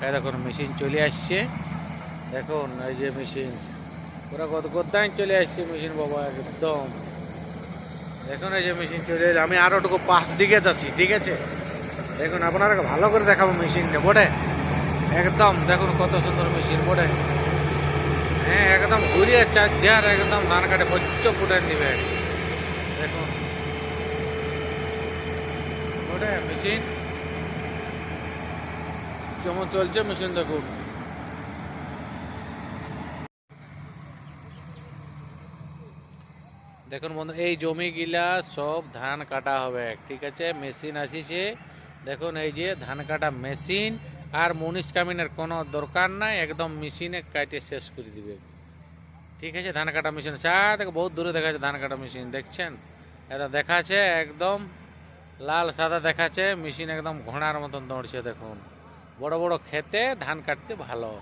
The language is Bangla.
এই দেখুন মেশিন চলে আসছে, দেখুন এই যে মেশিন পুরো গদান চলে আসছে মেশিন বাবা একদম। দেখুন এই যে মেশিন চলে এলো, আমি আরো টুকু পাশ দিকে যাচ্ছি, ঠিক আছে? দেখুন আপনারা ভালো করে দেখাবো মেশিনটা বটে, একদম দেখুন কত সুন্দর মেশিন বটে। হ্যাঁ একদম ঘুরিয়ে চার একদম ধান কাটে বচ্চ ফুটে নিবে। দেখুন বটে মেশিন কেমন চলছে মেশিন দেখুন। দেখুন বন্ধু এই জমিগুলা সব ধান কাটা হবে, ঠিক আছে? মেশিন আসিছে, দেখুন এই যে ধান কাটা মেশিন, আর মুনিশ কামিনের কোনো দরকার নাই, একদম মেশিনে কাটে শেষ করে দিবে, ঠিক আছে? ধান কাটা মেশিন দেখো বহুত দূরে দেখা যাচ্ছে ধান কাটা মেশিন, দেখছেন? এটা দেখাচ্ছে একদম লাল সাদা দেখাচ্ছে, মেশিন একদম ঘোড়ার মতন দৌড়ছে। দেখুন বড় বড় খেতে ধান কাটতে ভালো।